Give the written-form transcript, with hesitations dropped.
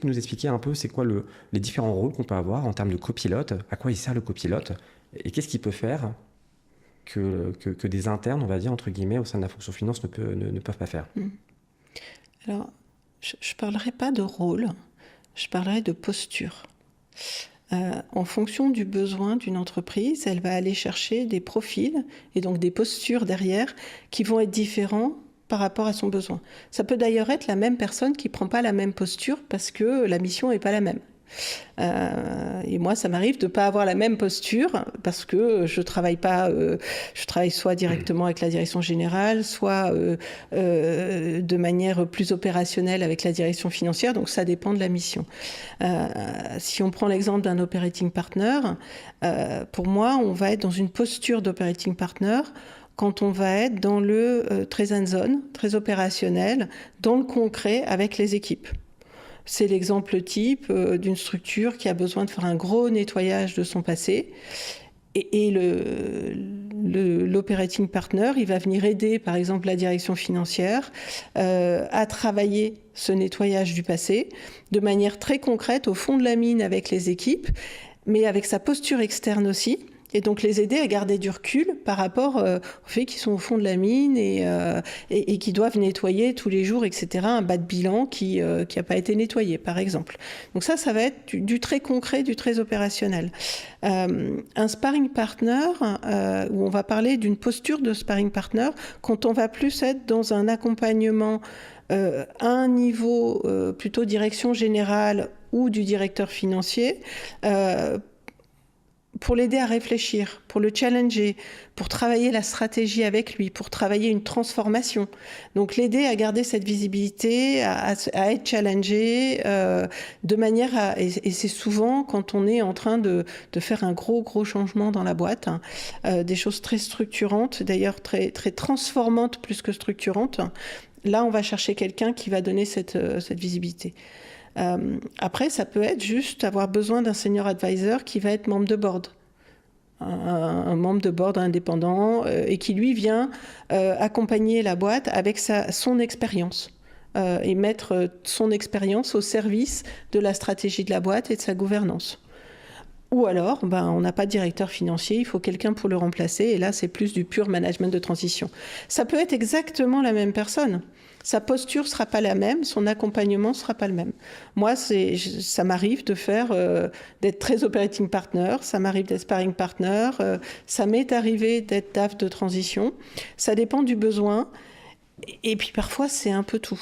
peux nous expliquer un peu c'est quoi les différents rôles qu'on peut avoir en termes de copilote, à quoi il sert le copilote, et qu'est-ce qu'il peut faire que des internes, on va dire, entre guillemets, au sein de la fonction finance ne peuvent pas faire? Alors, je ne parlerai pas de rôle, je parlerai de posture. En fonction du besoin d'une entreprise, elle va aller chercher des profils et donc des postures derrière qui vont être différents par rapport à son besoin. Ça peut d'ailleurs être la même personne qui ne prend pas la même posture parce que la mission n'est pas la même. Et moi, ça m'arrive de ne pas avoir la même posture parce que je travaille soit directement avec la direction générale, soit de manière plus opérationnelle avec la direction financière, donc ça dépend de la mission. Si on prend l'exemple d'un operating partner, pour moi, on va être dans une posture d'operating partner quand on va être dans le très hands-on, très opérationnel, dans le concret avec les équipes. C'est l'exemple type d'une structure qui a besoin de faire un gros nettoyage de son passé. Et l'operating partner, il va venir aider, par exemple, la direction financière à travailler ce nettoyage du passé de manière très concrète au fond de la mine avec les équipes, mais avec sa posture externe aussi. Et donc les aider à garder du recul par rapport au fait qu'ils sont au fond de la mine et qu'ils doivent nettoyer tous les jours, etc. Un bas de bilan qui n'a pas été nettoyé, par exemple. Donc ça va être du très concret, du très opérationnel. Un sparring partner, où on va parler d'une posture de sparring partner, quand on va plus être dans un accompagnement à un niveau plutôt direction générale ou du directeur financier, pour l'aider à réfléchir, pour le challenger, pour travailler la stratégie avec lui, pour travailler une transformation. Donc l'aider à garder cette visibilité, à être challengé, de manière à... Et c'est souvent quand on est en train de faire un gros changement dans la boîte, des choses très structurantes, d'ailleurs très transformantes plus que structurantes. Là, on va chercher quelqu'un qui va donner cette visibilité. Après, ça peut être juste avoir besoin d'un senior advisor qui va être membre de board. Un membre de board indépendant et qui, lui, vient accompagner la boîte avec son expérience et mettre son expérience au service de la stratégie de la boîte et de sa gouvernance. Ou alors, on n'a pas de directeur financier, il faut quelqu'un pour le remplacer, et là, c'est plus du pur management de transition. Ça peut être exactement la même personne. Sa posture ne sera pas la même, son accompagnement ne sera pas le même. Moi, ça m'arrive d'être très operating partner, ça m'arrive d'être sparring partner, ça m'est arrivé d'être DAF de transition. Ça dépend du besoin, et puis parfois, c'est un peu tout.